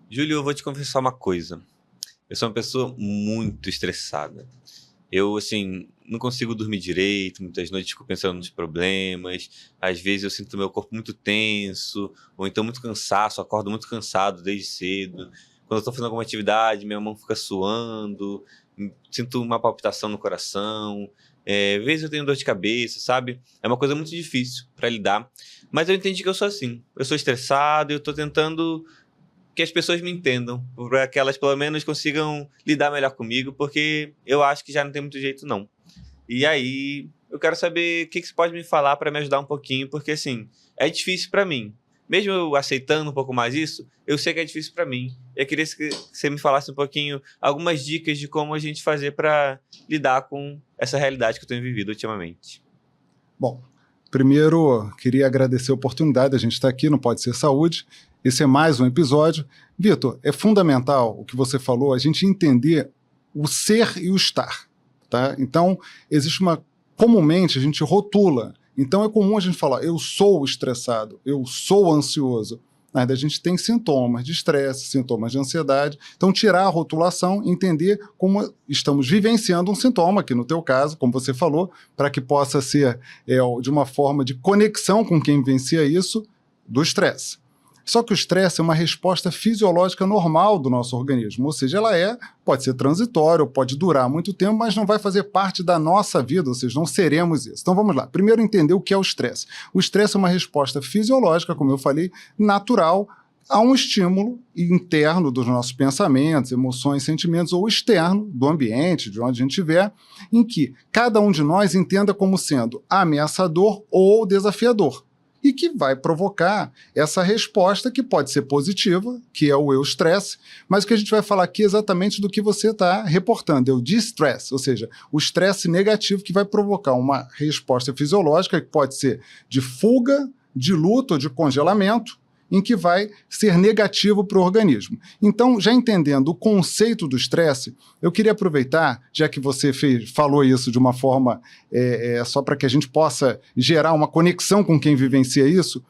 Júlio, eu vou te confessar uma coisa. Eu sou uma pessoa muito estressada. Eu, assim, não consigo dormir direito, muitas noites fico pensando nos problemas. Às vezes eu sinto meu corpo muito tenso, ou então muito cansaço, acordo muito cansado desde cedo. Quando eu tô fazendo alguma atividade, minha mão fica suando, sinto uma palpitação no coração. Às vezes eu tenho dor de cabeça, sabe? É uma coisa muito difícil para lidar. Mas eu entendi que eu sou assim. Eu sou estressado e eu tô tentando que as pessoas me entendam, para que elas pelo menos consigam lidar melhor comigo, porque eu acho que já não tem muito jeito não. E aí, eu quero saber o que você pode me falar para me ajudar um pouquinho, porque assim, é difícil para mim. Mesmo eu aceitando um pouco mais isso, eu sei que é difícil para mim. Eu queria que você me falasse um pouquinho, algumas dicas de como a gente fazer para lidar com essa realidade que eu tenho vivido ultimamente. Bom, primeiro queria agradecer a oportunidade, a gente está aqui no Pode Ser Saúde. Esse é mais um episódio. Vitor, é fundamental o que você falou, a gente entender o ser e o estar. Tá? Então, existe uma. Comumente a gente rotula. Então é comum a gente falar, eu sou estressado, eu sou ansioso. Mas a gente tem sintomas de estresse, sintomas de ansiedade. Então, tirar a rotulação, entender como estamos vivenciando um sintoma, que no teu caso, como você falou, para que possa ser de uma forma de conexão com quem vivencia isso, do estresse. Só que o estresse é uma resposta fisiológica normal do nosso organismo, ou seja, pode ser transitória, pode durar muito tempo, mas não vai fazer parte da nossa vida, ou seja, não seremos isso. Então vamos lá, primeiro entender o que é o estresse. O estresse é uma resposta fisiológica, como eu falei, natural a um estímulo interno dos nossos pensamentos, emoções, sentimentos, ou externo do ambiente, de onde a gente estiver, em que cada um de nós entenda como sendo ameaçador ou desafiador. E que vai provocar essa resposta que pode ser positiva, que é o eustresse, mas o que a gente vai falar aqui é exatamente do que você está reportando, é o distress, ou seja, o estresse negativo que vai provocar uma resposta fisiológica que pode ser de fuga, de luta ou de congelamento, em que vai ser negativo para o organismo. Então, já entendendo o conceito do estresse, eu queria aproveitar, já que você falou isso de uma forma só para que a gente possa gerar uma conexão com quem vivencia isso,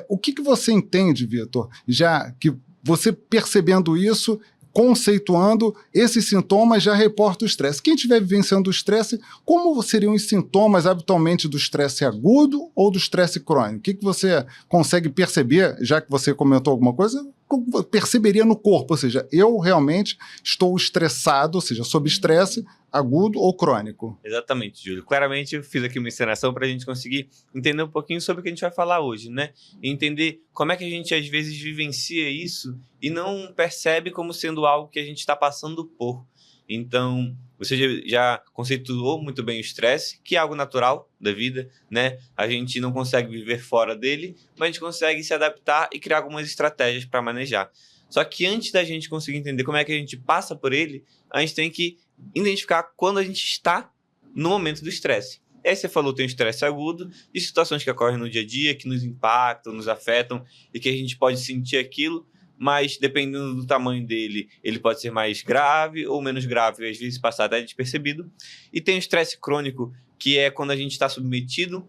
o que você entende, Vitor, já que você percebendo isso, conceituando esses sintomas, já reporta o estresse. Quem estiver vivenciando o estresse, como seriam os sintomas habitualmente do estresse agudo ou do estresse crônico? O que você consegue perceber, já que você comentou alguma coisa, como perceberia no corpo? Ou seja, eu realmente estou estressado, ou seja, sob estresse agudo ou crônico. Exatamente, Júlio. Claramente eu fiz aqui uma encenação para a gente conseguir entender um pouquinho sobre o que a gente vai falar hoje, né? E entender como é que a gente às vezes vivencia isso e não percebe como sendo algo que a gente está passando por. Então, você já conceituou muito bem o estresse, que é algo natural da vida, né? A gente não consegue viver fora dele, mas a gente consegue se adaptar e criar algumas estratégias para manejar. Só que antes da gente conseguir entender como é que a gente passa por ele, a gente tem que identificar quando a gente está no momento do estresse. Aí você falou, tem um estresse agudo, de situações que ocorrem no dia a dia, que nos impactam, nos afetam, e que a gente pode sentir aquilo, mas dependendo do tamanho dele, ele pode ser mais grave ou menos grave, às vezes passar até despercebido. E tem o estresse crônico, que é quando a gente está submetido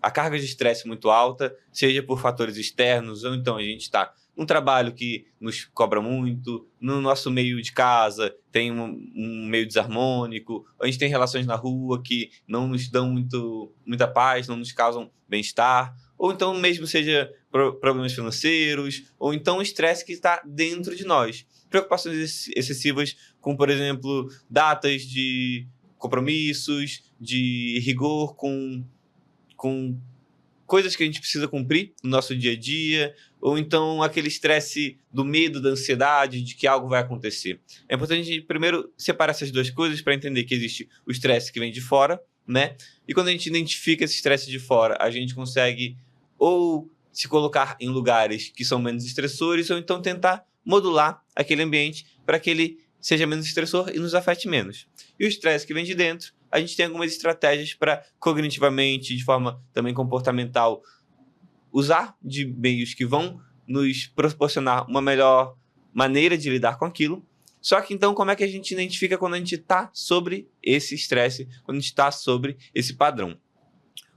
a carga de estresse muito alta, seja por fatores externos, ou então a gente está num trabalho que nos cobra muito, no nosso meio de casa tem um meio desarmônico, a gente tem relações na rua que não nos dão muita paz, não nos causam bem-estar, ou então mesmo seja problemas financeiros, ou então o estresse que está dentro de nós. Preocupações excessivas com, por exemplo, datas de compromissos, de rigor com coisas que a gente precisa cumprir no nosso dia a dia, ou então aquele estresse do medo, da ansiedade, de que algo vai acontecer. É importante a gente primeiro separar essas duas coisas para entender que existe o estresse que vem de fora, né? E quando a gente identifica esse estresse de fora, a gente consegue ou se colocar em lugares que são menos estressores, ou então tentar modular aquele ambiente para que ele seja menos estressor e nos afete menos. E o estresse que vem de dentro, a gente tem algumas estratégias para cognitivamente, de forma também comportamental, usar de meios que vão nos proporcionar uma melhor maneira de lidar com aquilo. Só que então, como é que a gente identifica quando a gente está sobre esse estresse, quando a gente está sobre esse padrão?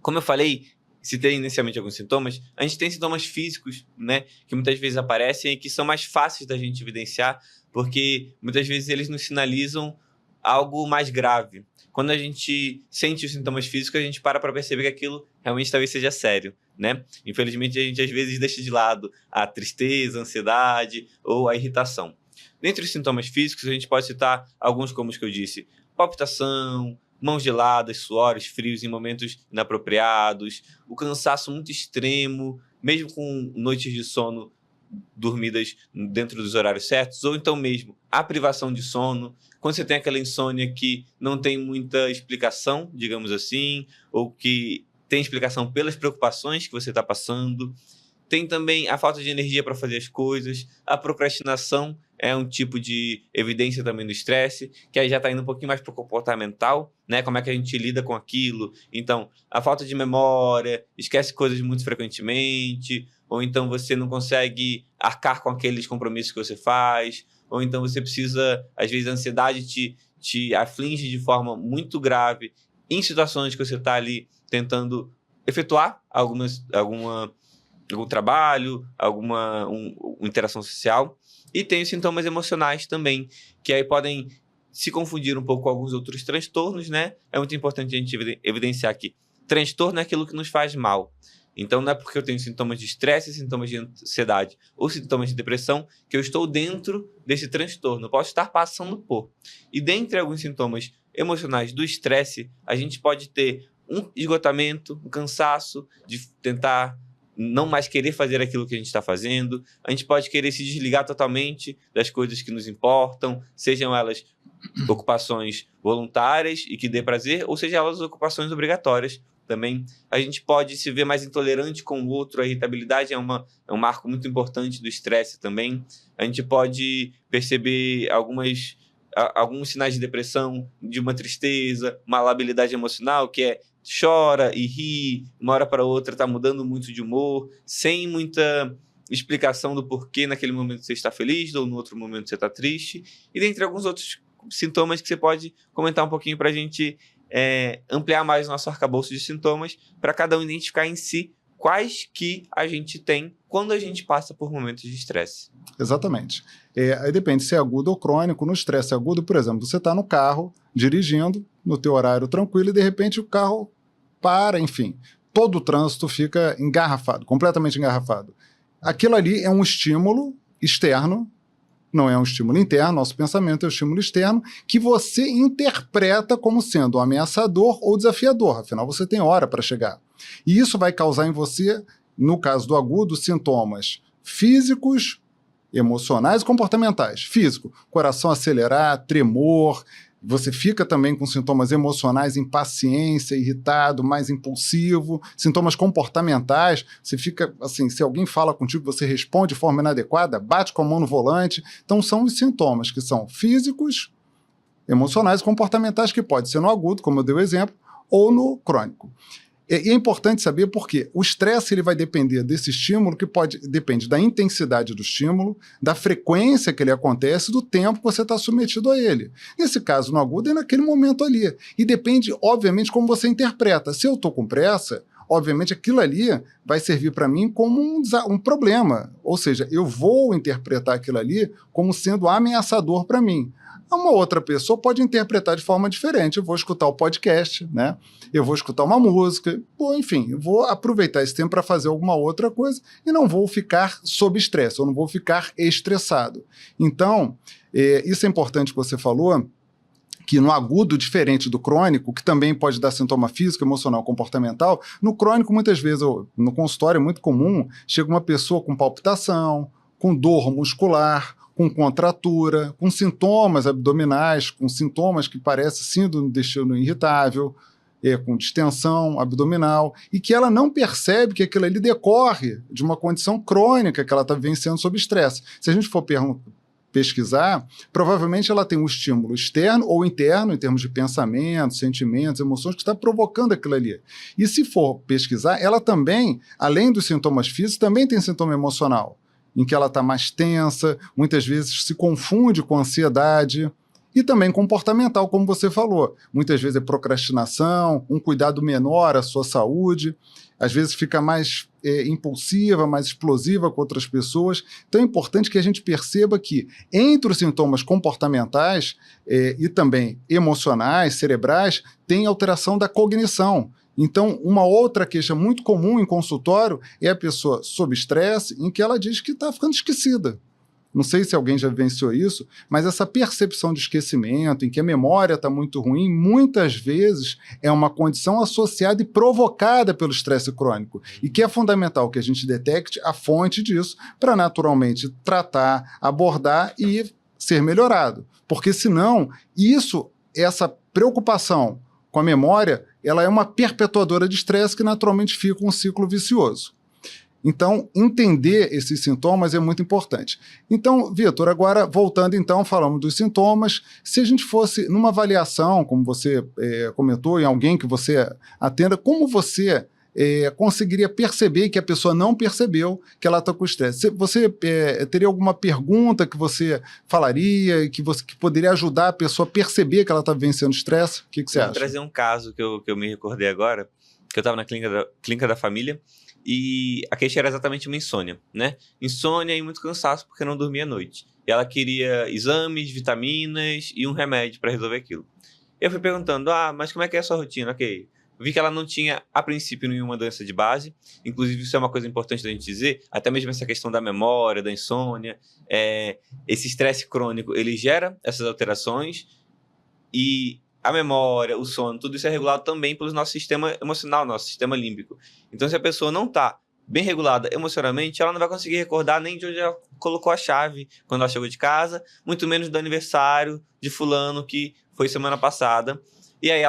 Como eu falei, citei inicialmente alguns sintomas, a gente tem sintomas físicos, né, que muitas vezes aparecem e que são mais fáceis da gente evidenciar, porque muitas vezes eles nos sinalizam algo mais grave. Quando a gente sente os sintomas físicos, a gente para perceber que aquilo realmente talvez seja sério, né? Infelizmente, a gente às vezes deixa de lado a tristeza, a ansiedade ou a irritação. Dentre os sintomas físicos, a gente pode citar alguns como os que eu disse: palpitação, mãos geladas, suores frios em momentos inapropriados, o cansaço muito extremo, mesmo com noites de sono dormidas dentro dos horários certos, ou então mesmo a privação de sono, quando você tem aquela insônia que não tem muita explicação, digamos assim, ou que tem explicação pelas preocupações que você está passando. Tem também a falta de energia para fazer as coisas, a procrastinação é um tipo de evidência também do estresse, que aí já está indo um pouquinho mais para o comportamental, né? Como é que a gente lida com aquilo. Então, a falta de memória, esquece coisas muito frequentemente, ou então você não consegue arcar com aqueles compromissos que você faz, ou então você precisa, às vezes a ansiedade te aflige de forma muito grave em situações que você está ali tentando efetuar algum trabalho, alguma interação social. E tem os sintomas emocionais também, que aí podem se confundir um pouco com alguns outros transtornos, né? É muito importante a gente evidenciar que transtorno é aquilo que nos faz mal. Então, não é porque eu tenho sintomas de estresse, sintomas de ansiedade ou sintomas de depressão que eu estou dentro desse transtorno. Eu posso estar passando por. E dentre alguns sintomas emocionais do estresse, a gente pode ter um esgotamento, um cansaço de tentar não mais querer fazer aquilo que a gente está fazendo. A gente pode querer se desligar totalmente das coisas que nos importam, sejam elas ocupações voluntárias e que dê prazer, ou sejam elas ocupações obrigatórias. Também a gente pode se ver mais intolerante com o outro. A irritabilidade é um marco muito importante do estresse também. A gente pode perceber alguns sinais de depressão, de uma tristeza, uma labilidade emocional, que é chora e ri, uma hora para outra está mudando muito de humor, sem muita explicação do porquê naquele momento você está feliz ou no outro momento você está triste. E dentre alguns outros sintomas que você pode comentar um pouquinho para a gente ampliar mais o nosso arcabouço de sintomas, para cada um identificar em si quais que a gente tem quando a gente passa por momentos de estresse. Exatamente. Aí depende se é agudo ou crônico. No estresse agudo, por exemplo, você está no carro, dirigindo, no teu horário tranquilo, e de repente o carro para, enfim, todo o trânsito fica engarrafado, completamente engarrafado. Aquilo ali é um estímulo externo, não é um estímulo interno, nosso pensamento é um estímulo externo, que você interpreta como sendo ameaçador ou desafiador, afinal você tem hora para chegar. E isso vai causar em você, no caso do agudo, sintomas físicos, emocionais e comportamentais. Físico, coração acelerar, tremor, você fica também com sintomas emocionais, impaciência, irritado, mais impulsivo. Sintomas comportamentais, você fica assim, se alguém fala contigo, você responde de forma inadequada, bate com a mão no volante. Então são os sintomas que são físicos, emocionais e comportamentais, que pode ser no agudo, como eu dei o exemplo, ou no crônico. E é importante saber por quê. O estresse ele vai depender desse estímulo, que depende da intensidade do estímulo, da frequência que ele acontece, do tempo que você está submetido a ele. Nesse caso, no agudo, é naquele momento ali. E depende, obviamente, como você interpreta. Se eu estou com pressa, obviamente aquilo ali vai servir para mim como um problema. Ou seja, eu vou interpretar aquilo ali como sendo ameaçador para mim. Uma outra pessoa pode interpretar de forma diferente. Eu vou escutar o podcast, né? Eu vou escutar uma música, enfim, eu vou aproveitar esse tempo para fazer alguma outra coisa e não vou ficar sob estresse, eu não vou ficar estressado. Então, isso é importante que você falou, que no agudo, diferente do crônico, que também pode dar sintoma físico, emocional, comportamental, no crônico, muitas vezes, no consultório é muito comum, chega uma pessoa com palpitação, com dor muscular, com contratura, com sintomas abdominais, com sintomas que parecem síndrome do intestino irritável, com distensão abdominal, e que ela não percebe que aquilo ali decorre de uma condição crônica que ela está vivenciando sob estresse. Se a gente for pesquisar, provavelmente ela tem um estímulo externo ou interno, em termos de pensamentos, sentimentos, emoções, que está provocando aquilo ali. E se for pesquisar, ela também, além dos sintomas físicos, também tem sintoma emocional, em que ela está mais tensa, muitas vezes se confunde com ansiedade, e também comportamental, como você falou. Muitas vezes é procrastinação, um cuidado menor à sua saúde. às vezes fica mais impulsiva, mais explosiva com outras pessoas. Então é importante que a gente perceba que entre os sintomas comportamentais e também emocionais, cerebrais, tem alteração da cognição. Então, uma outra queixa muito comum em consultório é a pessoa sob estresse, em que ela diz que está ficando esquecida. Não sei se alguém já vivenciou isso, mas essa percepção de esquecimento, em que a memória está muito ruim, muitas vezes é uma condição associada e provocada pelo estresse crônico. E que é fundamental que a gente detecte a fonte disso para naturalmente tratar, abordar e ser melhorado. Porque senão, essa preocupação com a memória, ela é uma perpetuadora de estresse que naturalmente fica um ciclo vicioso. Então, entender esses sintomas é muito importante. Então, Vitor, agora voltando então, falamos dos sintomas. Se a gente fosse numa avaliação, como você comentou, em alguém que você atenda, como você conseguiria perceber que a pessoa não percebeu que ela está com estresse? Você teria alguma pergunta que você falaria, que poderia ajudar a pessoa a perceber que ela está vivenciando estresse? O que você acha? Vou trazer um caso que eu me recordei agora, que eu estava na clínica da família, e a queixa era exatamente uma insônia, né? Insônia e muito cansaço porque não dormia à noite. E ela queria exames, vitaminas e um remédio para resolver aquilo. Eu fui perguntando, mas como é que é a sua rotina? Ok. Vi que ela não tinha, a princípio, nenhuma doença de base. Inclusive, isso é uma coisa importante da gente dizer, até mesmo essa questão da memória, da insônia. Esse estresse crônico, ele gera essas alterações e a memória, o sono, tudo isso é regulado também pelo nosso sistema emocional, nosso sistema límbico. Então, se a pessoa não está bem regulada emocionalmente, ela não vai conseguir recordar nem de onde ela colocou a chave quando ela chegou de casa, muito menos do aniversário de fulano que foi semana passada. E aí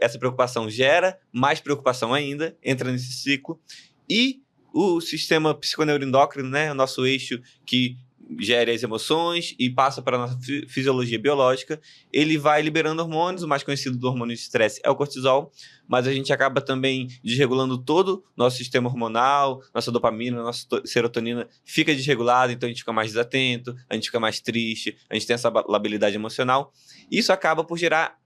essa preocupação gera mais preocupação ainda, entra nesse ciclo. E o sistema psiconeuroendócrino, né, o nosso eixo que gera as emoções e passa para a nossa fisiologia biológica, ele vai liberando hormônios. O mais conhecido do hormônio de estresse é o cortisol, mas a gente acaba também desregulando todo o nosso sistema hormonal, nossa dopamina, nossa serotonina fica desregulada, então a gente fica mais desatento, a gente fica mais triste, a gente tem essa labilidade emocional. Isso acaba por gerar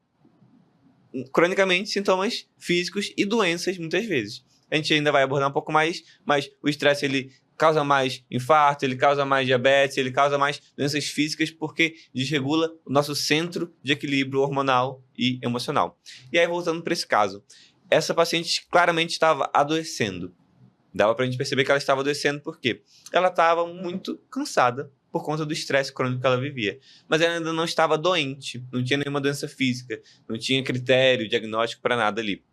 cronicamente sintomas físicos e doenças muitas vezes. A gente ainda vai abordar um pouco mais, mas o estresse ele causa mais infarto, ele causa mais diabetes, ele causa mais doenças físicas porque desregula o nosso centro de equilíbrio hormonal e emocional. E aí, voltando para esse caso, essa paciente claramente estava adoecendo. Dava para a gente perceber que ela estava adoecendo porque ela estava muito cansada por conta do estresse crônico que ela vivia. Mas ela ainda não estava doente, não tinha nenhuma doença física, não tinha critério, diagnóstico para nada ali.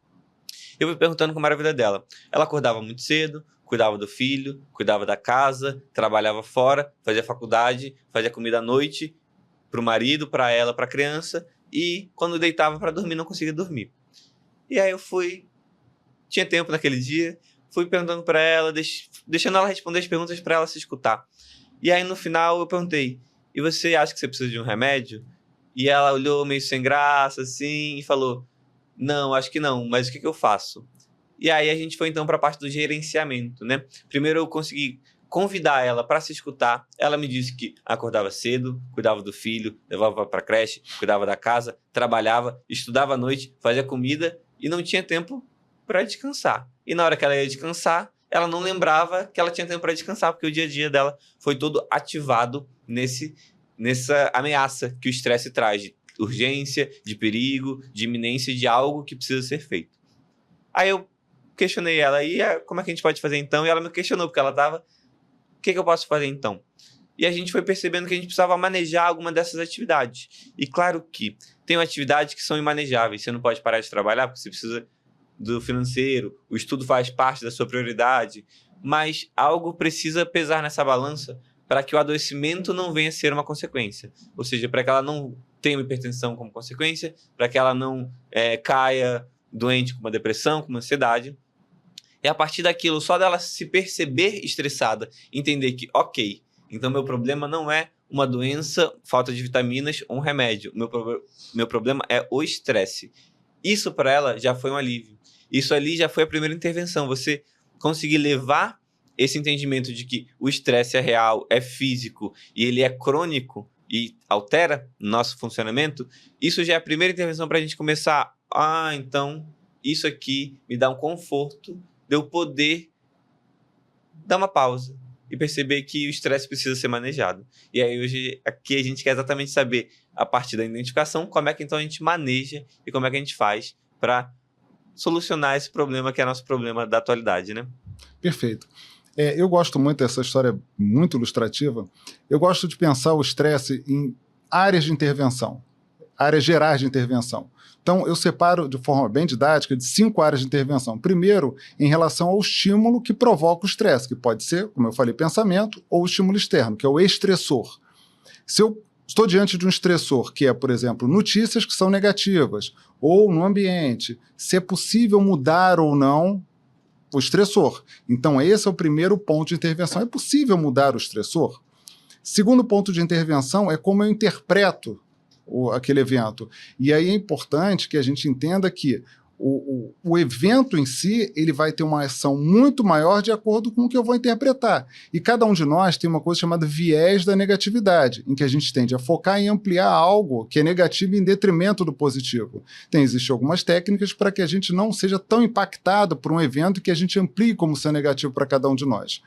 Eu fui perguntando como era a vida dela. Ela acordava muito cedo, cuidava do filho, cuidava da casa, trabalhava fora, fazia faculdade, fazia comida à noite para o marido, para ela, para a criança, e quando deitava para dormir não conseguia dormir. E aí tinha tempo naquele dia, fui perguntando para ela, deixando ela responder as perguntas para ela se escutar. E aí no final eu perguntei, e você acha que você precisa de um remédio? E ela olhou meio sem graça assim e falou, não, acho que não, mas o que eu faço? E aí a gente foi então para a parte do gerenciamento, né? Primeiro eu consegui convidar ela para se escutar. Ela me disse que acordava cedo, cuidava do filho, levava para a creche, cuidava da casa, trabalhava, estudava à noite, fazia comida e não tinha tempo para descansar. E na hora que ela ia descansar, ela não lembrava que ela tinha tempo para descansar, porque o dia a dia dela foi todo ativado nessa ameaça que o estresse traz, de urgência, de perigo, de iminência de algo que precisa ser feito. Aí eu questionei ela, como é que a gente pode fazer então? E ela me questionou, porque ela estava, o que eu posso fazer então? E a gente foi percebendo que a gente precisava manejar alguma dessas atividades. E claro que tem atividades que são imanejáveis, você não pode parar de trabalhar, porque você precisa do financeiro, o estudo faz parte da sua prioridade, mas algo precisa pesar nessa balança para que o adoecimento não venha a ser uma consequência. Ou seja, para que ela não tenha uma hipertensão como consequência, para que ela não caia doente com uma depressão, com uma ansiedade. E a partir daquilo, só dela se perceber estressada, entender que, ok, então meu problema não é uma doença, falta de vitaminas ou um remédio. Meu problema é o estresse. Isso para ela já foi um alívio. Isso ali já foi a primeira intervenção. Você conseguir levar esse entendimento de que o estresse é real, é físico e ele é crônico e altera nosso funcionamento, isso já é a primeira intervenção para a gente começar. Então isso aqui me dá um conforto de eu poder dar uma pausa e perceber que o estresse precisa ser manejado. E aí hoje aqui a gente quer exatamente saber, a partir da identificação, como é que então a gente maneja e como é que a gente faz para solucionar esse problema que é nosso problema da atualidade, né? Perfeito. Eu gosto muito dessa história, muito ilustrativa. Eu gosto de pensar o estresse em áreas de intervenção, áreas gerais de intervenção. Então, eu separo de forma bem didática de 5 áreas de intervenção. Primeiro, em relação ao estímulo que provoca o estresse, que pode ser, como eu falei, pensamento, ou estímulo externo, que é o estressor. Se eu estou diante de um estressor, que é, por exemplo, notícias que são negativas, ou no ambiente, se é possível mudar ou não o estressor. Então, esse é o primeiro ponto de intervenção. É possível mudar o estressor? Segundo ponto de intervenção é como eu interpreto aquele evento. E aí é importante que a gente entenda que o evento em si, ele vai ter uma ação muito maior de acordo com o que eu vou interpretar. E cada um de nós tem uma coisa chamada viés da negatividade, em que a gente tende a focar em ampliar algo que é negativo em detrimento do positivo. Existem algumas técnicas para que a gente não seja tão impactado por um evento que a gente amplie como sendo negativo para cada um de nós.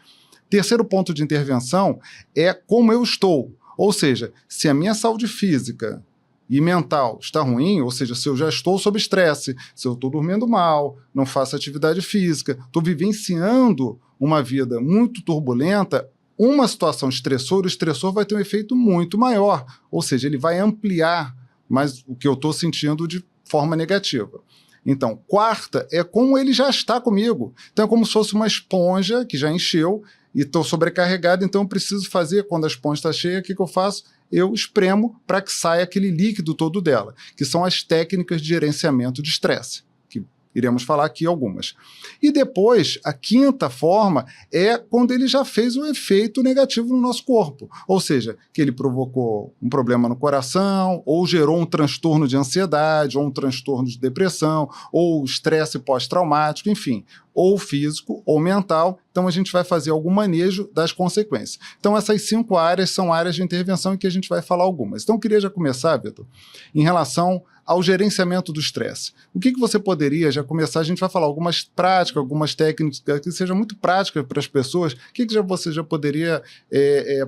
Terceiro ponto de intervenção é como eu estou. Ou seja, se a minha saúde física e mental está ruim, ou seja, se eu já estou sob estresse, se eu estou dormindo mal, não faço atividade física, estou vivenciando uma vida muito turbulenta, uma situação estressora, o estressor vai ter um efeito muito maior, ou seja, ele vai ampliar mais o que eu estou sentindo de forma negativa. Então, quarta é como ele já está comigo. Então, é como se fosse uma esponja que já encheu e estou sobrecarregado, então eu preciso fazer, quando a esponja está cheia, o que eu faço? Eu espremo para que saia aquele líquido todo dela, que são as técnicas de gerenciamento de estresse, que iremos falar aqui algumas. E depois, a quinta forma é quando ele já fez um efeito negativo no nosso corpo, ou seja, que ele provocou um problema no coração, ou gerou um transtorno de ansiedade, ou um transtorno de depressão, ou estresse pós-traumático, enfim, ou físico ou mental. Então a gente vai fazer algum manejo das consequências. Então essas 5 áreas são áreas de intervenção em que a gente vai falar algumas. Então eu queria já começar, Vitor, em relação ao gerenciamento do estresse. O que você poderia já começar? A gente vai falar algumas práticas, algumas técnicas que sejam muito práticas para as pessoas. O que você já poderia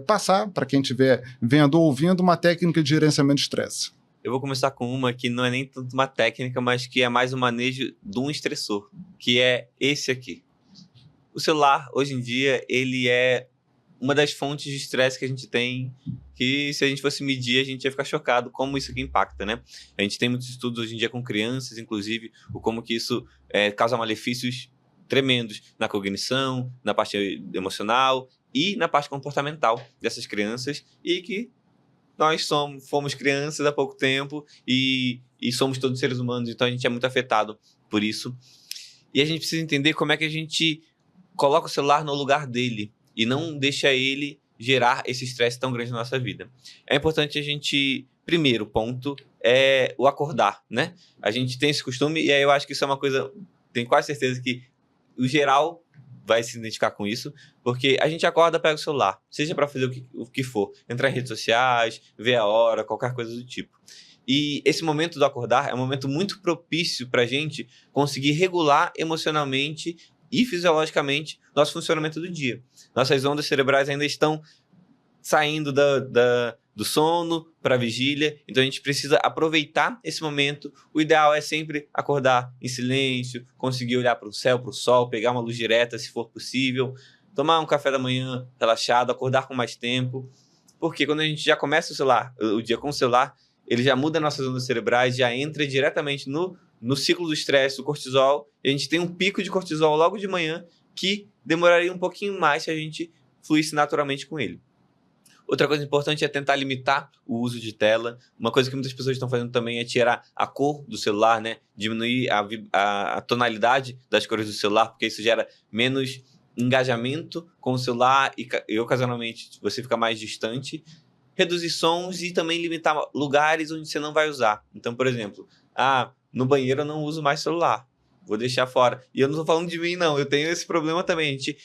passar para quem estiver vendo ou ouvindo uma técnica de gerenciamento de estresse? Eu vou começar com uma que não é nem tanto uma técnica, mas que é mais um manejo de um estressor, que é esse aqui. O celular, hoje em dia, ele é uma das fontes de estresse que a gente tem, que se a gente fosse medir, a gente ia ficar chocado como isso aqui impacta, né? A gente tem muitos estudos hoje em dia com crianças, inclusive, o como que isso causa malefícios tremendos na cognição, na parte emocional e na parte comportamental dessas crianças, e que nós fomos crianças há pouco tempo e somos todos seres humanos, então a gente é muito afetado por isso. E a gente precisa entender como é que a gente coloca o celular no lugar dele e não deixa ele gerar esse estresse tão grande na nossa vida. É importante a gente, primeiro ponto, é o acordar, né? A gente tem esse costume, e aí eu acho que isso é uma coisa, tenho quase certeza que o geral vai se identificar com isso, porque a gente acorda, pega o celular, seja para fazer o que for, entrar em redes sociais, ver a hora, qualquer coisa do tipo. E esse momento do acordar é um momento muito propício para a gente conseguir regular emocionalmente e fisiologicamente nosso funcionamento do dia. Nossas ondas cerebrais ainda estão saindo do sono para a vigília, então a gente precisa aproveitar esse momento. O ideal é sempre acordar em silêncio, conseguir olhar para o céu, para o sol, pegar uma luz direta se for possível, tomar um café da manhã relaxado, acordar com mais tempo, porque quando a gente já começa o dia com o celular, ele já muda nossas ondas cerebrais, já entra diretamente no ciclo do estresse, do cortisol, e a gente tem um pico de cortisol logo de manhã que demoraria um pouquinho mais se a gente fluísse naturalmente com ele. Outra coisa importante é tentar limitar o uso de tela. Uma coisa que muitas pessoas estão fazendo também é tirar a cor do celular, né? Diminuir a tonalidade das cores do celular, porque isso gera menos engajamento com o celular e ocasionalmente você fica mais distante. Reduzir sons e também limitar lugares onde você não vai usar. Então, por exemplo, no banheiro eu não uso mais celular, vou deixar fora. E eu não estou falando de mim, não. Eu tenho esse problema também. A gente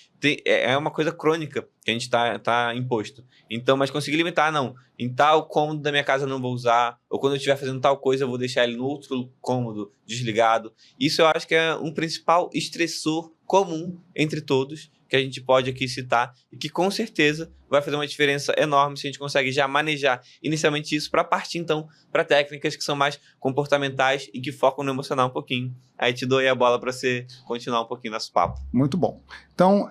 é uma coisa crônica que a gente tá imposto. Então, mas conseguir limitar, não. Em tal cômodo da minha casa eu não vou usar. Ou quando eu estiver fazendo tal coisa, eu vou deixar ele no outro cômodo desligado. Isso eu acho que é um principal estressor comum entre todos, que a gente pode aqui citar e que com certeza vai fazer uma diferença enorme se a gente consegue já manejar inicialmente isso para partir então para técnicas que são mais comportamentais e que focam no emocional um pouquinho. Aí te dou aí a bola para você continuar um pouquinho nosso papo. Muito bom. Então,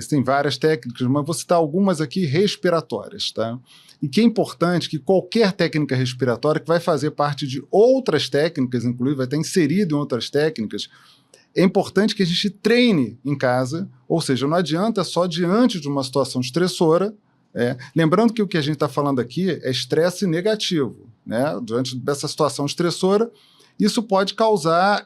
tem várias técnicas, mas vou citar algumas aqui respiratórias, tá? E que é importante que qualquer técnica respiratória que vai fazer parte de outras técnicas, inclusive vai estar inserido em outras técnicas, é importante que a gente treine em casa, ou seja, não adianta só diante de uma situação estressora. Lembrando que o que a gente está falando aqui é estresse negativo, né? Diante dessa situação estressora, isso pode causar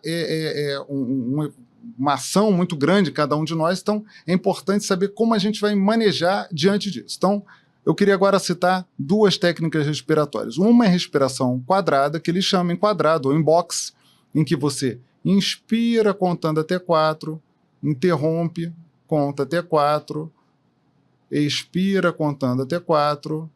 uma ação muito grande em cada um de nós, então é importante saber como a gente vai manejar diante disso. Então, eu queria agora citar duas técnicas respiratórias. Uma é respiração quadrada, que eles chamam em quadrado ou em box, em que você inspira contando até 4, interrompe, conta até 4, expira contando até 4,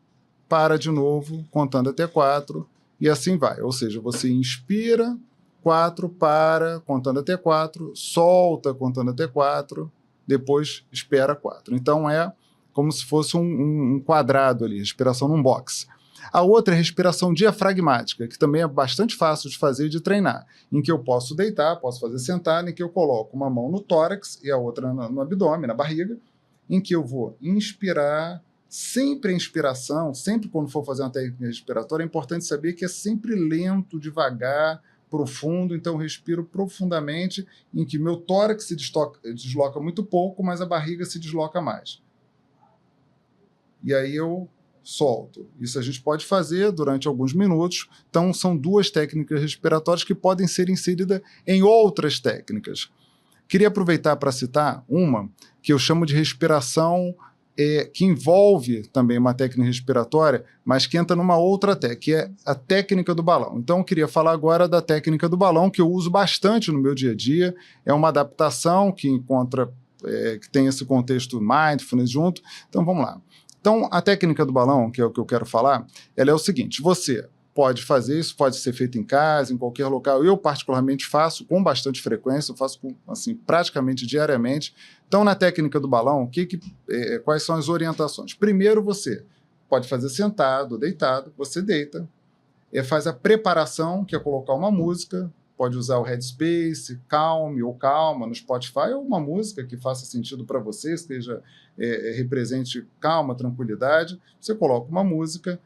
para de novo contando até 4 e assim vai. Ou seja, você inspira 4, para contando até 4, solta contando até 4, depois espera 4. Então é como se fosse um quadrado ali, respiração num box. A outra é respiração diafragmática, que também é bastante fácil de fazer e de treinar, em que eu posso deitar, posso fazer sentado, em que eu coloco uma mão no tórax e a outra no abdômen, na barriga, em que eu vou inspirar, sempre a inspiração, sempre quando for fazer uma técnica respiratória, é importante saber que é sempre lento, devagar, profundo, então eu respiro profundamente, em que meu tórax se desloca muito pouco, mas a barriga se desloca mais. E aí eu solto. Isso a gente pode fazer durante alguns minutos. Então, são duas técnicas respiratórias que podem ser inseridas em outras técnicas. Queria aproveitar para citar uma que eu chamo de respiração que envolve também uma técnica respiratória, mas que entra numa outra técnica, que é a técnica do balão. Então, eu queria falar agora da técnica do balão, que eu uso bastante no meu dia a dia. É uma adaptação que tem esse contexto mindfulness junto. Então, vamos lá. Então, a técnica do balão, que é o que eu quero falar, ela é o seguinte: você pode fazer isso, pode ser feito em casa, em qualquer local. Eu, particularmente, faço com bastante frequência, eu faço assim, praticamente diariamente. Então, na técnica do balão, quais são as orientações? Primeiro, você pode fazer sentado, deitado, você deita, faz a preparação, que é colocar uma música, pode usar o Headspace, Calm ou Calma no Spotify, ou uma música que faça sentido para você, represente calma, tranquilidade. Você coloca uma música,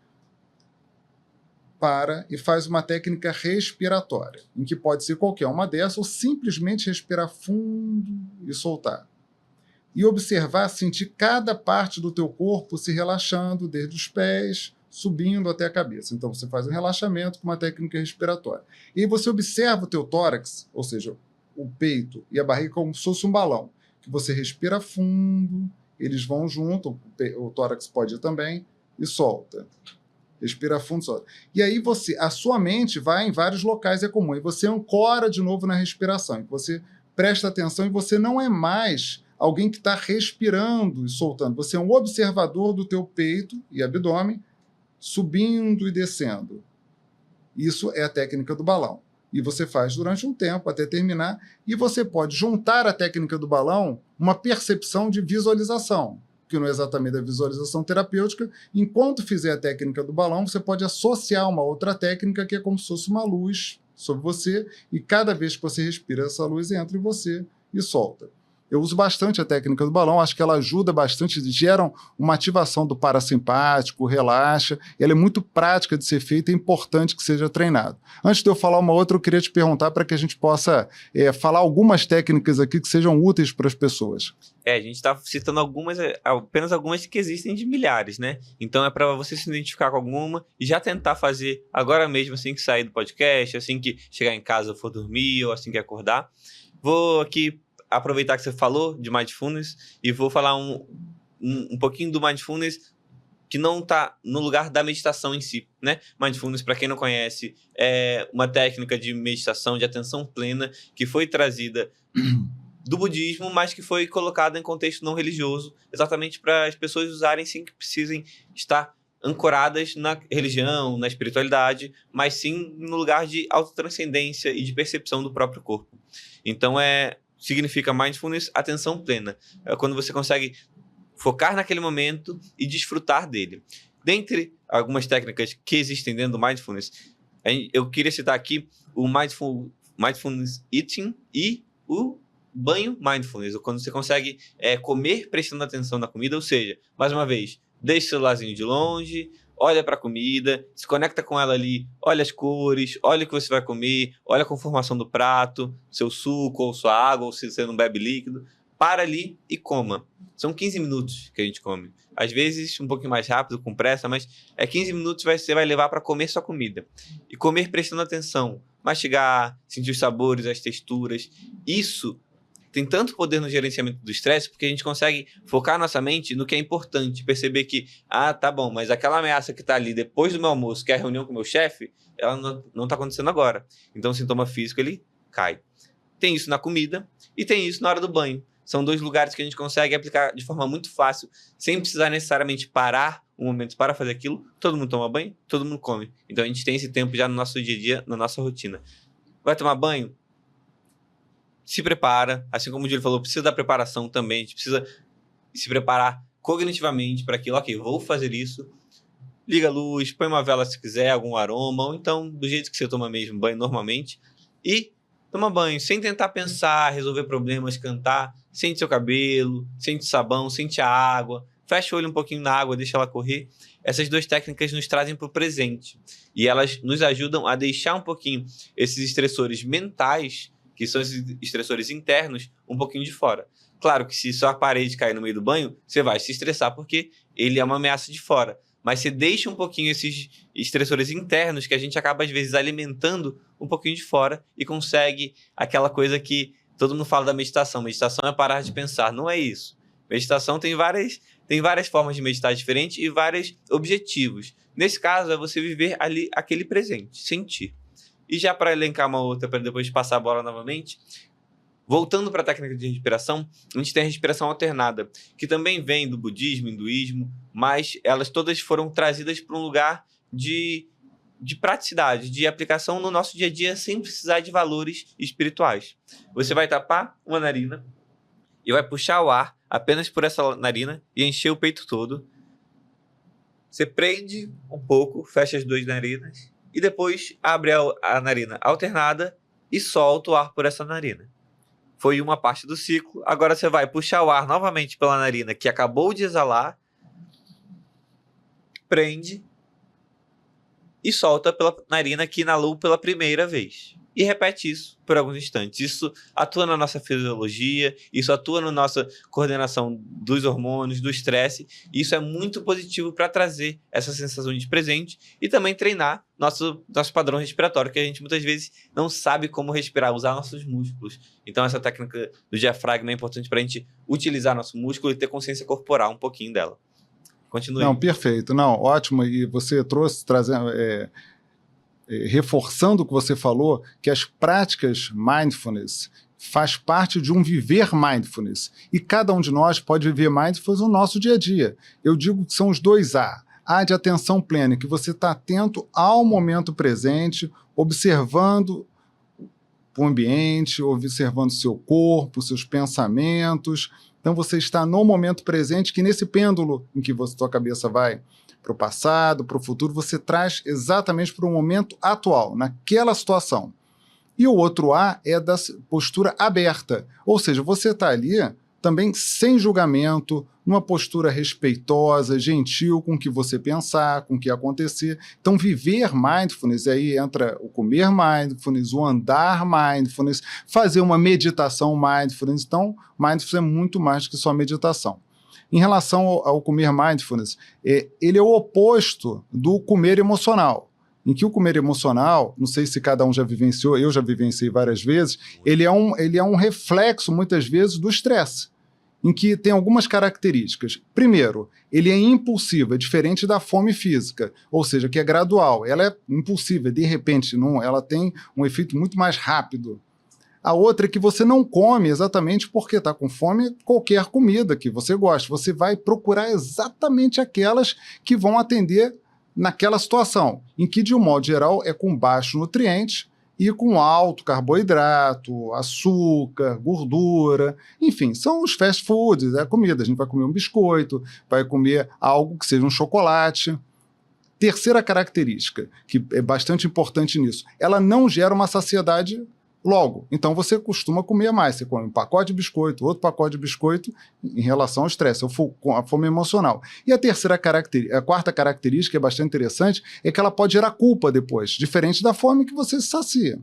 para e faz uma técnica respiratória, em que pode ser qualquer uma dessas, ou simplesmente respirar fundo e soltar. E observar, sentir cada parte do teu corpo se relaxando, desde os pés, subindo até a cabeça. Então, você faz um relaxamento com uma técnica respiratória. E aí você observa o teu tórax, ou seja, o peito e a barriga como se fosse um balão, que você respira fundo, eles vão junto, o tórax pode ir também, e solta. Respira fundo, solta. E aí a sua mente vai em vários locais, é comum, e você ancora de novo na respiração, e você presta atenção e você não é mais alguém que está respirando e soltando, você é um observador do teu peito e abdômen, subindo e descendo. Isso é a técnica do balão. E você faz durante um tempo até terminar, e você pode juntar à técnica do balão uma percepção de visualização, que não é exatamente a visualização terapêutica. Enquanto fizer a técnica do balão, você pode associar uma outra técnica que é como se fosse uma luz sobre você, e cada vez que você respira, essa luz entra em você e solta. Eu uso bastante a técnica do balão, acho que ela ajuda bastante, gera uma ativação do parasimpático, relaxa, ela é muito prática de ser feita, é importante que seja treinado. Antes de eu falar uma outra, eu queria te perguntar para que a gente possa falar algumas técnicas aqui que sejam úteis para as pessoas. A gente está citando apenas algumas que existem de milhares, né? Então é para você se identificar com alguma e já tentar fazer agora mesmo, assim que sair do podcast, assim que chegar em casa for dormir ou assim que acordar. Vou aqui aproveitar que você falou de mindfulness e vou falar um pouquinho do mindfulness que não está no lugar da meditação em si, né? Mindfulness, para quem não conhece, é uma técnica de meditação, de atenção plena, que foi trazida do budismo, mas que foi colocada em contexto não religioso, exatamente para as pessoas usarem sem que precisem estar ancoradas na religião, na espiritualidade, mas sim no lugar de autotranscendência e de percepção do próprio corpo. Então, significa mindfulness, atenção plena. É quando você consegue focar naquele momento e desfrutar dele. Dentre algumas técnicas que existem dentro do mindfulness, eu queria citar aqui o mindfulness eating e o banho mindfulness, quando você consegue comer prestando atenção na comida, ou seja, mais uma vez, deixa o celularzinho de longe, olha para a comida, se conecta com ela ali, olha as cores, olha o que você vai comer, olha a conformação do prato, seu suco ou sua água, ou se você não bebe líquido, para ali e coma. São 15 minutos que a gente come. Às vezes um pouquinho mais rápido, com pressa, mas 15 minutos você vai levar para comer sua comida. E comer prestando atenção, mastigar, sentir os sabores, as texturas. Isso tem tanto poder no gerenciamento do estresse, porque a gente consegue focar nossa mente no que é importante, perceber que, tá bom, mas aquela ameaça que está ali depois do meu almoço, que é a reunião com o meu chefe, ela não está acontecendo agora. Então o sintoma físico, ele cai. Tem isso na comida e tem isso na hora do banho. São 2 lugares que a gente consegue aplicar de forma muito fácil, sem precisar necessariamente parar um momento para fazer aquilo. Todo mundo toma banho, todo mundo come. Então a gente tem esse tempo já no nosso dia a dia, na nossa rotina. Vai tomar banho? Se prepara. Assim como o Júlio falou, precisa da preparação também. A gente precisa se preparar cognitivamente para aquilo. Ok, vou fazer isso. Liga a luz, põe uma vela se quiser, algum aroma, ou então do jeito que você toma mesmo banho normalmente. E toma banho, sem tentar pensar, resolver problemas, cantar. Sente seu cabelo, sente o sabão, sente a água. Fecha o olho um pouquinho na água, deixa ela correr. Essas 2 técnicas nos trazem para o presente. E elas nos ajudam a deixar um pouquinho esses estressores mentais, que são esses estressores internos, um pouquinho de fora. Claro que se só a parede cair no meio do banho, você vai se estressar porque ele é uma ameaça de fora. Mas você deixa um pouquinho esses estressores internos que a gente acaba, às vezes, alimentando um pouquinho de fora e consegue aquela coisa que todo mundo fala da meditação. Meditação é parar de pensar. Não é isso. Meditação tem várias formas de meditar diferentes e vários objetivos. Nesse caso, é você viver ali aquele presente, sentir. E já para elencar uma outra, para depois passar a bola novamente, voltando para a técnica de respiração, a gente tem a respiração alternada, que também vem do budismo, hinduísmo, mas elas todas foram trazidas para um lugar de praticidade, de aplicação no nosso dia a dia, sem precisar de valores espirituais. Você vai tapar uma narina e vai puxar o ar apenas por essa narina e encher o peito todo. Você prende um pouco, fecha as 2 narinas e depois abre a narina alternada e solta o ar por essa narina. Foi uma parte do ciclo. Agora você vai puxar o ar novamente pela narina que acabou de exalar, prende e solta pela narina que inalou pela primeira vez. E repete isso por alguns instantes. Isso atua na nossa fisiologia, isso atua na nossa coordenação dos hormônios, do estresse. E isso é muito positivo para trazer essa sensação de presente e também treinar nosso padrão respiratório, que a gente muitas vezes não sabe como respirar, usar nossos músculos. Então essa técnica do diafragma é importante para a gente utilizar nosso músculo e ter consciência corporal um pouquinho dela. Continue. Não, perfeito. Não, ótimo. E você trouxe, trazendo... reforçando o que você falou, que as práticas mindfulness faz parte de um viver mindfulness. E cada um de nós pode viver mindfulness no nosso dia a dia. Eu digo que são os 2 A. A de atenção plena, que você está atento ao momento presente, observando o ambiente, observando seu corpo, seus pensamentos. Então você está no momento presente, que nesse pêndulo em que sua cabeça vai para o passado, para o futuro, você traz exatamente para o momento atual, naquela situação. E o outro A é da postura aberta, ou seja, você está ali também sem julgamento, numa postura respeitosa, gentil com o que você pensar, com o que acontecer. Então, viver mindfulness, aí entra o comer mindfulness, o andar mindfulness, fazer uma meditação mindfulness. Então, mindfulness é muito mais do que só meditação. Em relação ao comer mindfulness, ele é o oposto do comer emocional, em que o comer emocional, não sei se cada um já vivenciou, eu já vivenciei várias vezes, ele é um reflexo, muitas vezes, do estresse, em que tem algumas características. Primeiro, ele é impulsivo, é diferente da fome física, ou seja, que é gradual. Ela é impulsiva, de repente, ela tem um efeito muito mais rápido. A outra é que você não come exatamente porque está com fome qualquer comida que você gosta. Você vai procurar exatamente aquelas que vão atender naquela situação, em que, de um modo geral, é com baixo nutriente e com alto carboidrato, açúcar, gordura, enfim, são os fast foods, é a comida. A gente vai comer um biscoito, vai comer algo que seja um chocolate. Terceira característica, que é bastante importante nisso, ela não gera uma saciedade logo. Então você costuma comer mais. Você come um pacote de biscoito, outro pacote de biscoito em relação ao estresse, a fome emocional. E a quarta característica, que é bastante interessante, é que ela pode gerar culpa depois, diferente da fome que você se sacia.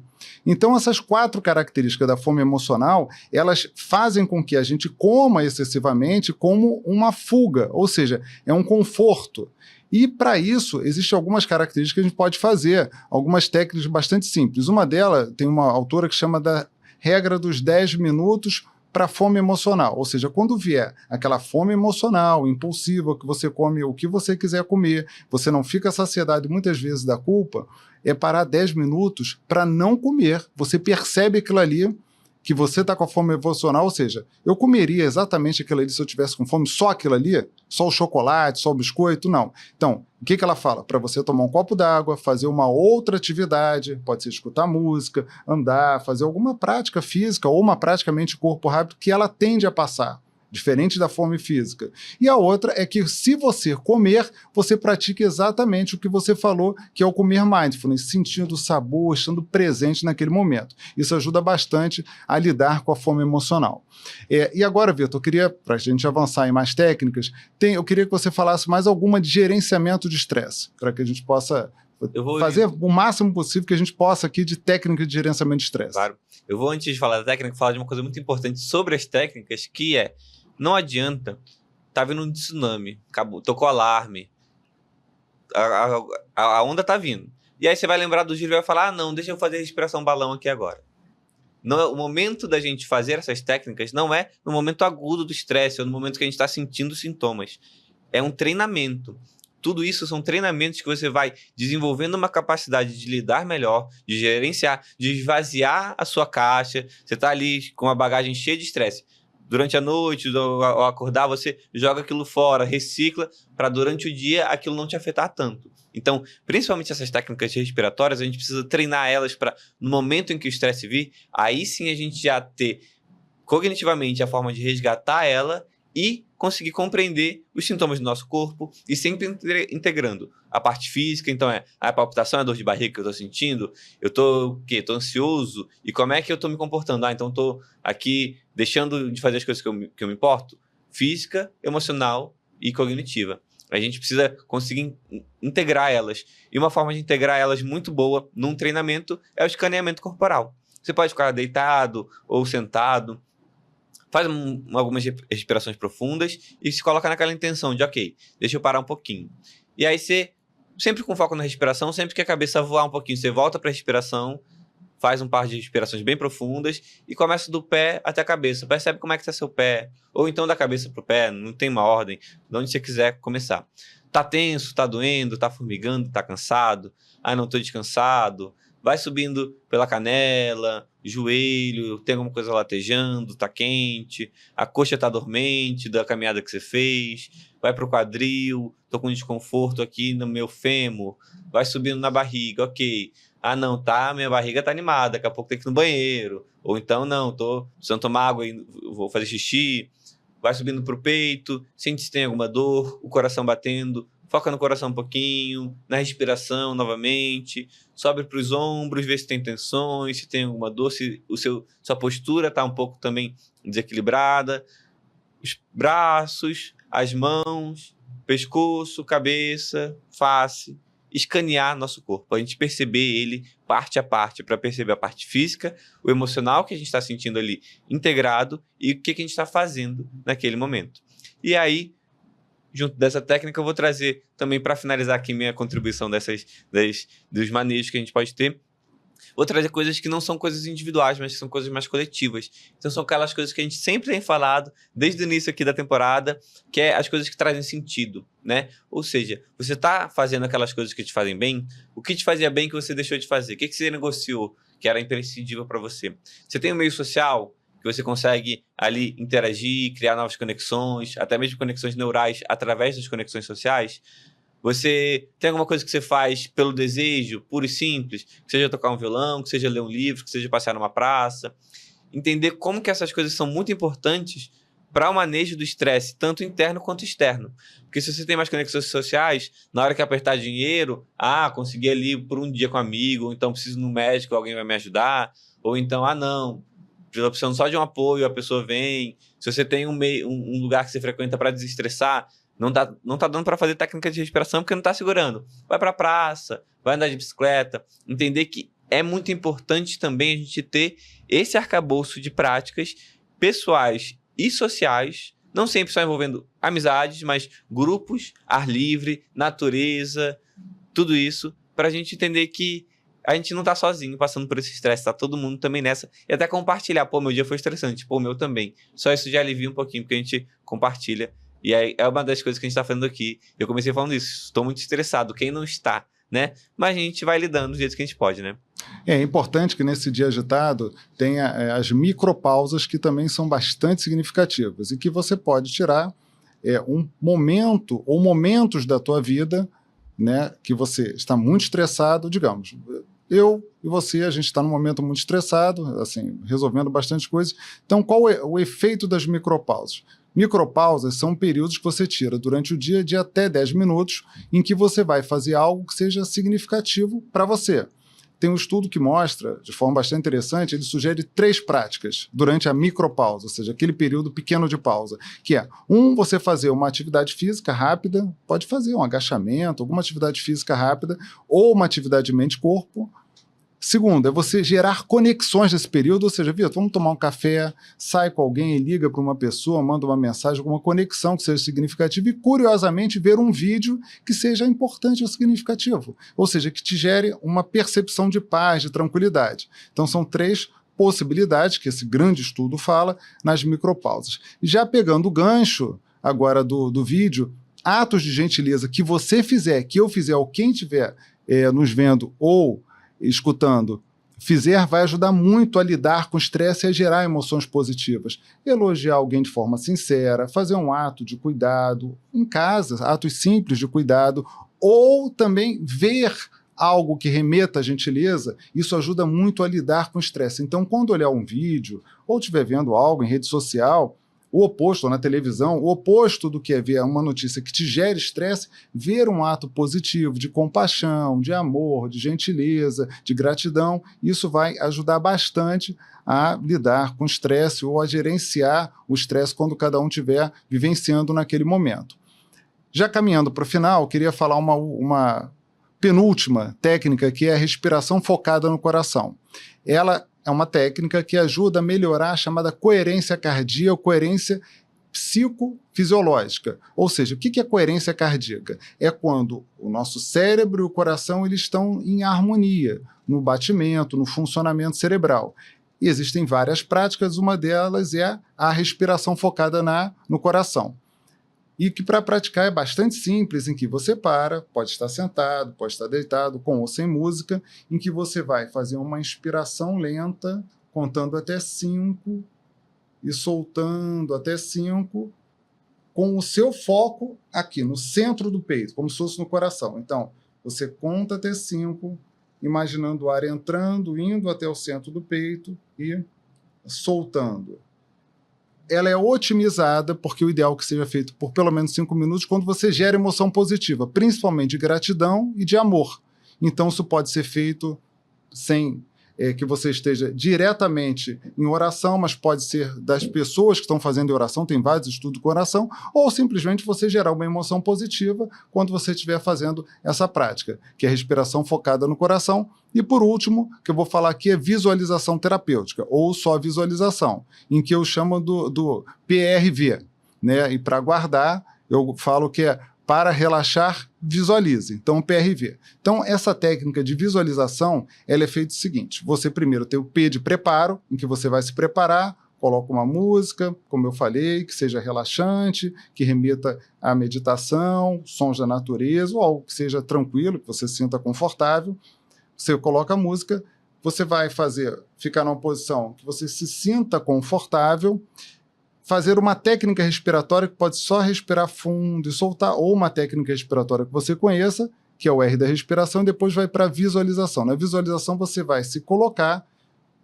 Então essas 4 características da fome emocional, elas fazem com que a gente coma excessivamente como uma fuga, ou seja, é um conforto. E, para isso, existem algumas características que a gente pode fazer, algumas técnicas bastante simples. Uma delas tem uma autora que chama da regra dos 10 minutos para fome emocional. Ou seja, quando vier aquela fome emocional, impulsiva, que você come o que você quiser comer, você não fica saciedade muitas vezes da culpa, é parar 10 minutos para não comer. Você percebe aquilo ali, que você está com a fome emocional, ou seja, eu comeria exatamente aquilo ali se eu tivesse com fome, só aquilo ali, só o chocolate, só o biscoito, não. Então, o que ela fala? Para você tomar um copo d'água, fazer uma outra atividade, pode ser escutar música, andar, fazer alguma prática física ou uma prática mente-corpo rápido que ela tende a passar, diferente da fome física. E a outra é que, se você comer, você pratique exatamente o que você falou, que é o comer mindfulness, sentindo o sabor, estando presente naquele momento. Isso ajuda bastante a lidar com a fome emocional. E agora, Vitor, eu queria, para a gente avançar em mais técnicas, eu queria que você falasse mais alguma de gerenciamento de estresse, para que a gente possa fazer o máximo possível que a gente possa aqui de técnica de gerenciamento de estresse. Claro. Eu vou, antes de falar da técnica, falar de uma coisa muito importante sobre as técnicas, que é: não adianta, tá vindo um tsunami, acabou, tocou alarme, a onda tá vindo. E aí você vai lembrar do giro e vai falar: ah, não, deixa eu fazer respiração balão aqui agora. Não, o momento da gente fazer essas técnicas não é no momento agudo do estresse ou no momento que a gente está sentindo sintomas. É um treinamento. Tudo isso são treinamentos que você vai desenvolvendo uma capacidade de lidar melhor, de gerenciar, de esvaziar a sua caixa. Você está ali com uma bagagem cheia de estresse. Durante a noite, ao acordar, você joga aquilo fora, recicla, para durante o dia aquilo não te afetar tanto. Então, principalmente essas técnicas respiratórias, a gente precisa treinar elas para, no momento em que o estresse vir, aí sim a gente já ter cognitivamente a forma de resgatar ela e conseguir compreender os sintomas do nosso corpo e sempre integrando a parte física. Então a palpitação, a dor de barriga que eu estou sentindo, eu estou ansioso, e como é que eu estou me comportando? Então estou aqui deixando de fazer as coisas que eu me importo, física, emocional e cognitiva. A gente precisa conseguir integrar elas. E uma forma de integrar elas muito boa num treinamento é o escaneamento corporal. Você pode ficar deitado ou sentado, faz algumas respirações profundas e se coloca naquela intenção de, ok, deixa eu parar um pouquinho. E aí você, sempre com foco na respiração, sempre que a cabeça voar um pouquinho, você volta para a respiração, faz um par de respirações bem profundas e começa do pé até a cabeça. Percebe como é que está seu pé. Ou então da cabeça para o pé, não tem uma ordem, de onde você quiser começar. Tá tenso, tá doendo, tá formigando, tá cansado. Ah, não estou descansado. Vai subindo pela canela, joelho, tem alguma coisa latejando, tá quente, a coxa tá dormente da caminhada que você fez, vai pro quadril, tô com desconforto aqui no meu fêmur, vai subindo na barriga, ok. Ah, não, tá, minha barriga tá animada, daqui a pouco tem que ir no banheiro. Ou então, não, tô precisando tomar água e vou fazer xixi. Vai subindo pro peito, sente se tem alguma dor, o coração batendo. Foca no coração um pouquinho, na respiração novamente. Sobe para os ombros, vê se tem tensões, se tem alguma dor, se sua postura está um pouco também desequilibrada. Os braços, as mãos, pescoço, cabeça, face. Escanear nosso corpo, a gente perceber ele parte a parte, para perceber a parte física, o emocional que a gente está sentindo ali integrado e o que a gente está fazendo naquele momento. E aí, junto dessa técnica, eu vou trazer também, para finalizar aqui minha contribuição dos manejos que a gente pode ter, vou trazer coisas que não são coisas individuais, mas que são coisas mais coletivas. Então são aquelas coisas que a gente sempre tem falado, desde o início aqui da temporada, que é as coisas que trazem sentido, né? Ou seja, você está fazendo aquelas coisas que te fazem bem, o que te fazia bem que você deixou de fazer? O que você negociou que era imprescindível para você? Você tem um meio social que você consegue ali interagir, criar novas conexões, até mesmo conexões neurais através das conexões sociais. Você tem alguma coisa que você faz pelo desejo, puro e simples? Que seja tocar um violão, que seja ler um livro, que seja passear numa praça. Entender como que essas coisas são muito importantes para o manejo do estresse, tanto interno quanto externo. Porque se você tem mais conexões sociais, na hora que apertar dinheiro, consegui ali por um dia com um amigo, ou então preciso ir no médico, alguém vai me ajudar, ou então, não, precisando só de um apoio, a pessoa vem. Se você tem um lugar que você frequenta para desestressar, não tá dando para fazer técnica de respiração porque não tá segurando. Vai para a praça, vai andar de bicicleta. Entender que é muito importante também a gente ter esse arcabouço de práticas pessoais e sociais, não sempre só envolvendo amizades, mas grupos, ar livre, natureza, tudo isso, para a gente entender que a gente não tá sozinho passando por esse estresse, tá todo mundo também nessa. E até compartilhar, meu dia foi estressante, o meu também. Só isso já alivia um pouquinho, porque a gente compartilha. E aí é uma das coisas que a gente tá fazendo aqui. Eu comecei falando isso, estou muito estressado, quem não está, né? Mas a gente vai lidando do jeito que a gente pode, né? É importante que nesse dia agitado tenha as micropausas que também são bastante significativas e que você pode tirar um momento ou momentos da tua vida, né, que você está muito estressado, digamos. Eu e você, a gente está num momento muito estressado, assim, resolvendo bastante coisas. Então, qual é o efeito das micropausas? Micropausas são períodos que você tira durante o dia de até 10 minutos em que você vai fazer algo que seja significativo para você. Tem um estudo que mostra, de forma bastante interessante, ele sugere 3 práticas durante a micropausa, ou seja, aquele período pequeno de pausa, que é, você fazer uma atividade física rápida, pode fazer um agachamento, alguma atividade física rápida, ou uma atividade de mente-corpo. Segundo, é você gerar conexões nesse período, ou seja, Vitor, vamos tomar um café, sai com alguém, liga para uma pessoa, manda uma mensagem, alguma conexão que seja significativa e, curiosamente, ver um vídeo que seja importante ou significativo, ou seja, que te gere uma percepção de paz, de tranquilidade. Então, são 3 possibilidades que esse grande estudo fala nas micropausas. E já pegando o gancho agora do vídeo, atos de gentileza que você fizer, que eu fizer, ou quem estiver nos vendo ou escutando, vai ajudar muito a lidar com o estresse e a gerar emoções positivas. Elogiar alguém de forma sincera, fazer um ato de cuidado em casa, atos simples de cuidado, ou também ver algo que remeta à gentileza, isso ajuda muito a lidar com o estresse. Então, quando olhar um vídeo ou estiver vendo algo em rede social, o oposto, ou na televisão, o oposto do que é ver uma notícia que te gere estresse, ver um ato positivo de compaixão, de amor, de gentileza, de gratidão, isso vai ajudar bastante a lidar com o estresse ou a gerenciar o estresse quando cada um estiver vivenciando naquele momento. Já caminhando para o final, queria falar uma penúltima técnica, que é a respiração focada no coração. Ela é uma técnica que ajuda a melhorar a chamada coerência cardíaca ou coerência psicofisiológica. Ou seja, o que é coerência cardíaca? É quando o nosso cérebro e o coração eles estão em harmonia, no batimento, no funcionamento cerebral. E existem várias práticas, uma delas é a respiração focada no coração. E que para praticar é bastante simples, em que você pode estar sentado, pode estar deitado, com ou sem música, em que você vai fazer uma inspiração lenta, contando até 5 e soltando até 5, com o seu foco aqui no centro do peito, como se fosse no coração. Então, você conta até 5, imaginando o ar entrando, indo até o centro do peito e soltando. Ela é otimizada, porque o ideal é que seja feito por pelo menos 5 minutos, quando você gera emoção positiva, principalmente de gratidão e de amor. Então, isso pode ser feito sem que você esteja diretamente em oração, mas pode ser das pessoas que estão fazendo oração, tem vários estudos com oração, ou simplesmente você gerar uma emoção positiva quando você estiver fazendo essa prática, que é a respiração focada no coração. E por último, que eu vou falar aqui é visualização terapêutica, ou só visualização, em que eu chamo do PRV, né? E para guardar, eu falo que é para relaxar, visualize. Então, o PRV. Então, essa técnica de visualização, ela é feita o seguinte, você primeiro tem o P de preparo, em que você vai se preparar, coloca uma música, como eu falei, que seja relaxante, que remeta à meditação, sons da natureza, ou algo que seja tranquilo, que você se sinta confortável. Você coloca a música, você vai ficar numa posição que você se sinta confortável, fazer uma técnica respiratória que pode só respirar fundo e soltar, ou uma técnica respiratória que você conheça, que é o R da respiração, e depois vai para a visualização. Na visualização você vai se colocar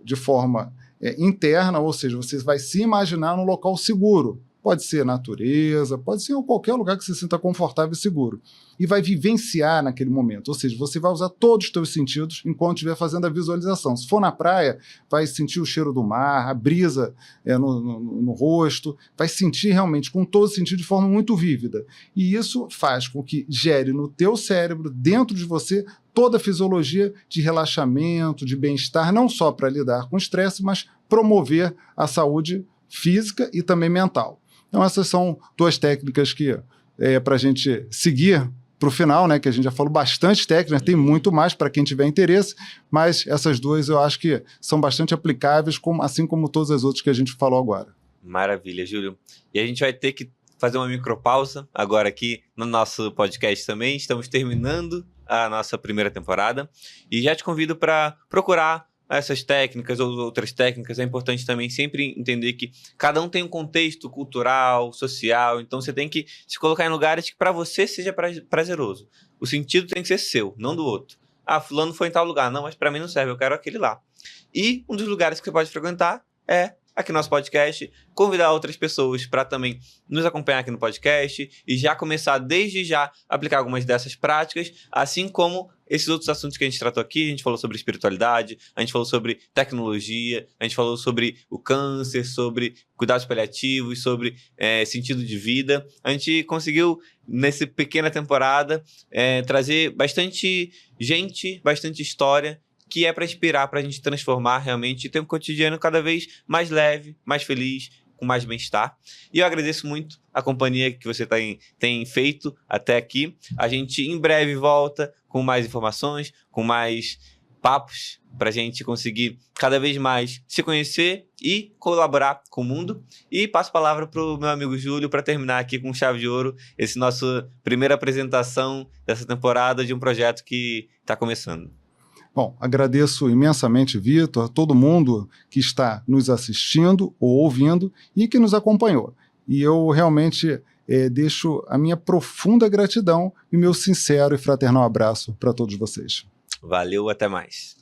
de forma interna, ou seja, você vai se imaginar num local seguro. Pode ser natureza, pode ser em qualquer lugar que você se sinta confortável e seguro. E vai vivenciar naquele momento, ou seja, você vai usar todos os seus sentidos enquanto estiver fazendo a visualização. Se for na praia, vai sentir o cheiro do mar, a brisa no rosto, vai sentir realmente com todo sentido de forma muito vívida. E isso faz com que gere no teu cérebro, dentro de você, toda a fisiologia de relaxamento, de bem-estar, não só para lidar com o estresse, mas promover a saúde física e também mental. Então essas são 2 técnicas que para a gente seguir para o final, né, que a gente já falou bastante técnicas, tem muito mais para quem tiver interesse, mas essas 2 eu acho que são bastante aplicáveis, assim como todas as outras que a gente falou agora. Maravilha, Júlio. E a gente vai ter que fazer uma micropausa agora aqui no nosso podcast também. Estamos terminando a nossa primeira temporada e já te convido para procurar essas técnicas ou outras técnicas. É importante também sempre entender que cada um tem um contexto cultural, social, então você tem que se colocar em lugares que para você seja prazeroso. O sentido tem que ser seu, não do outro. Ah, fulano foi em tal lugar. Não, mas para mim não serve, eu quero aquele lá. E um dos lugares que você pode frequentar é aqui no nosso podcast, convidar outras pessoas para também nos acompanhar aqui no podcast e já começar desde já a aplicar algumas dessas práticas, assim como esses outros assuntos que a gente tratou aqui. A gente falou sobre espiritualidade, a gente falou sobre tecnologia, a gente falou sobre o câncer, sobre cuidados paliativos, sobre sentido de vida. A gente conseguiu, nessa pequena temporada, trazer bastante gente, bastante história, que é para inspirar, para a gente transformar realmente e ter um cotidiano cada vez mais leve, mais feliz, com mais bem-estar. E eu agradeço muito a companhia que você tem feito até aqui. A gente em breve volta com mais informações, com mais papos, para a gente conseguir cada vez mais se conhecer e colaborar com o mundo. E passo a palavra para o meu amigo Júlio para terminar aqui com chave de ouro esse nosso primeira apresentação dessa temporada de um projeto que está começando. Bom, agradeço imensamente, Vitor, a todo mundo que está nos assistindo ou ouvindo e que nos acompanhou. E eu realmente deixo a minha profunda gratidão e meu sincero e fraternal abraço para todos vocês. Valeu, até mais.